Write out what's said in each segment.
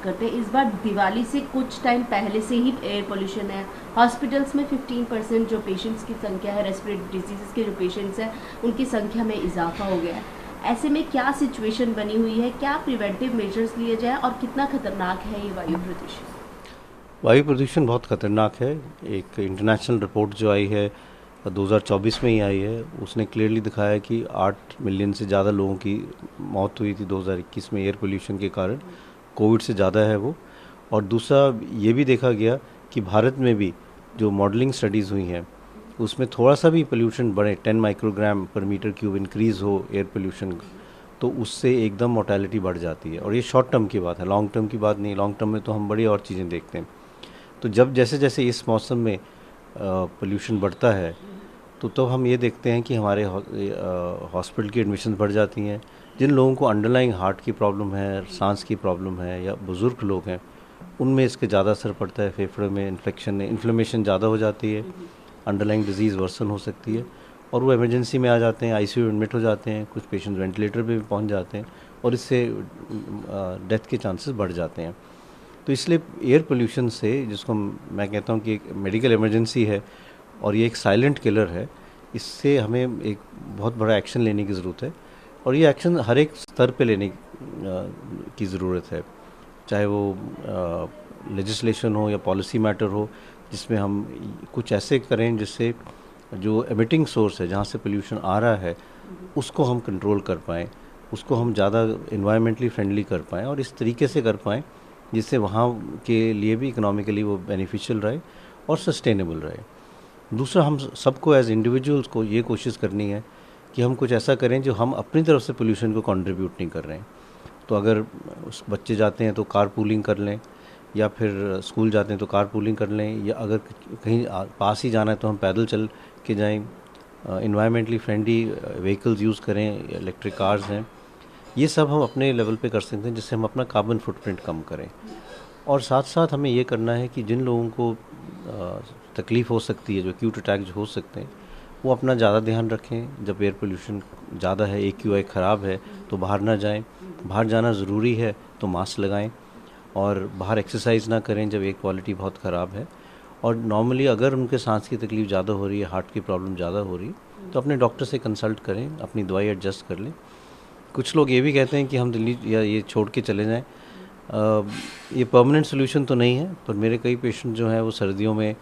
करते हैं। इस बार दिवाली से कुछ टाइम पहले से ही एयर पोल्यूशन है। हॉस्पिटल्स में 15% जो पेशेंट्स की संख्या है, रेस्पिरेटरी डिजीज़ के जो पेशेंट्स हैं उनकी संख्या में इजाफा हो गया है। ऐसे में क्या सिचुएशन बनी हुई है, क्या प्रिवेंटिव मेजर्स लिए जाए और कितना खतरनाक है ये वायु प्रदूषण? वायु प्रदूषण बहुत खतरनाक है। एक इंटरनेशनल रिपोर्ट जो आई है 2024 में ही आई है, उसने क्लियरली दिखाया कि 8 मिलियन से ज़्यादा लोगों की मौत हुई थी 2021 में एयर पोल्यूशन के कारण। कोविड से ज़्यादा है वो। और दूसरा ये भी देखा गया कि भारत में भी जो मॉडलिंग स्टडीज़ हुई हैं उसमें थोड़ा सा भी पोल्यूशन बढ़े, 10 माइक्रोग्राम पर मीटर क्यूब इंक्रीज़ हो एयर पोल्यूशन, तो उससे एकदम मोर्टेलिटी बढ़ जाती है। और ये शॉर्ट टर्म की बात है, लॉन्ग टर्म की बात नहीं। लॉन्ग टर्म में तो हम बड़ी और चीज़ें देखते हैं। तो जब जैसे जैसे इस मौसम में पोल्यूशन बढ़ता है तो हम ये देखते हैं कि हमारे हॉस्पिटल की एडमिशन बढ़ जाती हैं। जिन लोगों को अंडरलाइंग हार्ट की प्रॉब्लम है, सांस की प्रॉब्लम है, या बुज़ुर्ग लोग हैं, उनमें इसके ज़्यादा असर पड़ता है। फेफड़े में इन्फ्लेमेशन ज़्यादा हो जाती है, अंडरलाइंग डिजीज़ वर्सन हो सकती है और वो इमरजेंसी में आ जाते हैं, आईसीयू एडमिट हो जाते हैं, कुछ पेशेंट वेंटिलेटर पे भी पहुंच जाते हैं और इससे डेथ के चांसेस बढ़ जाते हैं। तो इसलिए एयर पोल्यूशन से, जिसको मैं कहता हूँ कि एक मेडिकल इमरजेंसी है और ये एक साइलेंट किलर है, इससे हमें एक बहुत बड़ा एक्शन लेने की ज़रूरत है। और ये एक्शन हर एक स्तर पे लेने की ज़रूरत है, चाहे वो लेजिस्लेशन हो या पॉलिसी मैटर हो, जिसमें हम कुछ ऐसे करें जिससे जो एमिटिंग सोर्स है, जहाँ से पोल्यूशन आ रहा है, उसको हम कंट्रोल कर पाएँ, उसको हम ज़्यादा इन्वायरमेंटली फ्रेंडली कर पाएँ और इस तरीके से कर पाएँ जिससे वहाँ के लिए भी इकोनॉमिकली वो बेनिफिशियल रहे और सस्टेनेबल रहे। दूसरा, हम सबको एज इंडिविजुअल्स को ये कोशिश करनी है कि हम कुछ ऐसा करें जो हम अपनी तरफ से पोल्यूशन को कंट्रीब्यूट नहीं कर रहे हैं। तो अगर उस बच्चे जाते हैं तो कार पूलिंग कर लें, या फिर स्कूल जाते हैं तो कार पूलिंग कर लें, या अगर कहीं पास ही जाना है तो हम पैदल चल के जाएं, इन्वायरमेंटली फ्रेंडली व्हीकल्स यूज़ करें, इलेक्ट्रिक कार्स हैं। ये सब हम अपने लेवल पे कर सकते हैं जिससे हम अपना कार्बन फुटप्रिंट कम करें। और साथ साथ हमें ये करना है कि जिन लोगों को तकलीफ़ हो सकती है, जो एक्यूट अटैक्स हो सकते हैं, वो अपना ज़्यादा ध्यान रखें। जब एयर पोल्यूशन ज़्यादा है, AQI ख़राब है, तो बाहर ना जाएं। बाहर जाना ज़रूरी है तो मास्क लगाएं और बाहर एक्सरसाइज ना करें जब एयर क्वालिटी बहुत ख़राब है। और नॉर्मली अगर उनके सांस की तकलीफ़ ज़्यादा हो रही है, हार्ट की प्रॉब्लम ज़्यादा हो रही है, तो अपने डॉक्टर से कंसल्ट करें, अपनी दवाई एडजस्ट कर लें। कुछ लोग ये भी कहते हैं कि हम दिल्ली या ये छोड़ के चले जाएं। ये परमानेंट सोल्यूशन तो नहीं है, पर मेरे कई पेशेंट जो हैं वो सर्दियों में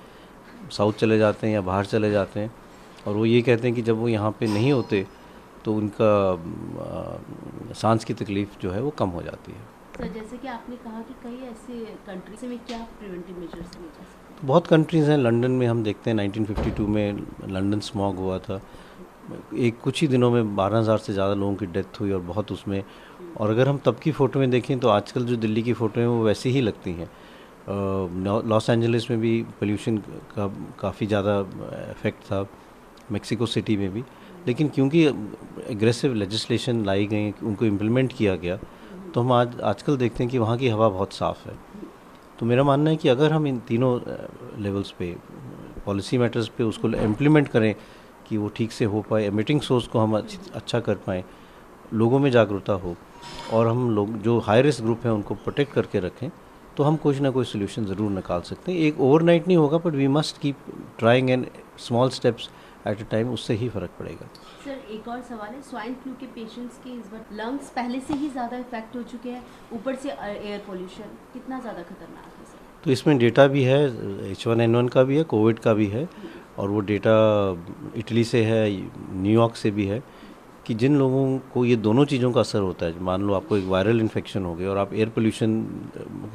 साउथ चले जाते हैं या बाहर चले जाते हैं और वो ये कहते हैं कि जब वो यहाँ पे नहीं होते तो उनका सांस की तकलीफ़ जो है वो कम हो जाती है। सर, जैसे कि आपने कहा कि कई ऐसे कंट्रीज में क्या प्रिवेंटिव मेजर्स लिए जा सकते हैं? तो बहुत कंट्रीज़ हैं। लंदन में हम देखते हैं 1952 में लंदन स्मॉग हुआ था। एक कुछ ही दिनों में 12,000 से ज़्यादा लोगों की डेथ हुई और बहुत उसमें। और अगर हम तब की फ़ोटो में देखें तो आजकल जो दिल्ली की फ़ोटो हैं वो वैसी ही लगती हैं। लॉस एंजलिस में भी पोल्यूशन का काफ़ी ज़्यादा इफ़ेक्ट था, मेक्सिको सिटी में भी। लेकिन क्योंकि एग्रेसिव लेजिस्लेशन लाई गई, उनको इम्प्लीमेंट किया गया, तो हम आजकल देखते हैं कि वहाँ की हवा बहुत साफ़ है। तो मेरा मानना है कि अगर हम इन तीनों लेवल्स पे, पॉलिसी मैटर्स पे उसको इम्प्लीमेंट करें कि वो ठीक से हो पाए, एमिटिंग सोर्स को हम अच्छा कर पाएँ, लोगों में जागरूकता हो और हम लोग जो हाई रिस्क ग्रुप हैं उनको प्रोटेक्ट करके रखें, तो हम कुछ ना कोई सोल्यूशन ज़रूर निकाल सकते हैं। एक ओवरनाइट नहीं होगा, but we must keep trying and small steps at a time, उससे ही फ़र्क पड़ेगा। सर, एक और सवाल है। स्वाइन फ्लू के पेशेंट्स के इस बार लंग्स पहले से ही ज़्यादा इफेक्ट हो चुके हैं, ऊपर से एयर पोल्यूशन कितना ज़्यादा खतरनाक है सर? तो इसमें डेटा भी है, H1N1 का भी है, कोविड का भी है, और वो डेटा इटली से है, न्यूयॉर्क से भी है, कि जिन लोगों को ये दोनों चीज़ों का असर होता है, मान लो आपको एक वायरल इन्फेक्शन हो गया और आप एयर पोल्यूशन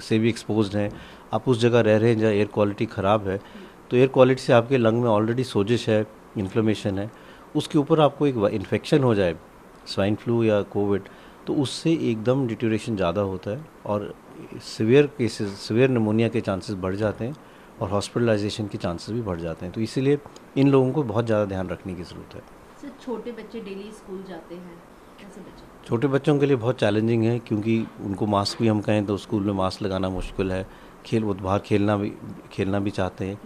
से भी एक्सपोज्ड हैं, आप उस जगह रह रहे हैं जहाँ एयर क्वालिटी ख़राब है, तो एयर क्वालिटी से आपके लंग में ऑलरेडी सोजिश है, इन्फ्लेमेशन है, उसके ऊपर आपको एक इन्फेक्शन हो जाए, स्वाइन फ्लू या कोविड, तो उससे एकदम डिटेरियोरेशन ज़्यादा होता है और सिवियर केसेस, सिवियर निमोनिया के चांसेस बढ़ जाते हैं और हॉस्पिटलाइजेशन के चांसेस भी बढ़ जाते हैं। तो इसीलिए इन लोगों को बहुत ज़्यादा ध्यान रखने की ज़रूरत है। सर, छोटे बच्चे डेली स्कूल जाते हैं, कैसे बच्चे? छोटे बच्चों के लिए बहुत चैलेंजिंग है, क्योंकि उनको मास्क भी हम कहें तो स्कूल में मास्क लगाना मुश्किल है। वो बाहर खेलना भी चाहते हैं।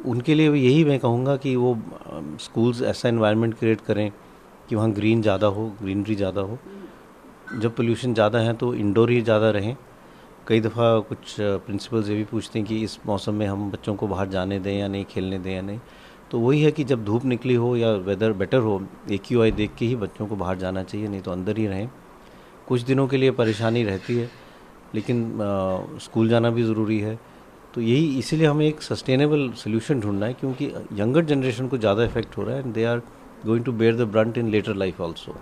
उनके लिए यही मैं कहूँगा कि वो स्कूल्स ऐसा एनवायरनमेंट क्रिएट करें कि वहाँ ग्रीन ज़्यादा हो, ग्रीनरी ज़्यादा हो। जब पोल्यूशन ज़्यादा है तो इंडोर ही ज़्यादा रहें, कई दफ़ा कुछ प्रिंसिपल्स ये भी पूछते हैं कि इस मौसम में हम बच्चों को बाहर जाने दें या नहीं, खेलने दें या नहीं। तो वही है कि जब धूप निकली हो या वेदर बेटर हो, AQI देख के ही बच्चों को बाहर जाना चाहिए, नहीं तो अंदर ही रहें। कुछ दिनों के लिए परेशानी रहती है, लेकिन स्कूल जाना भी ज़रूरी है। तो यही इसीलिए हमें एक सस्टेनेबल सोल्यूशन ढूंढना है, क्योंकि यंगर जनरेशन को ज़्यादा इफेक्ट हो रहा है and they are going to bear the brunt in later life also.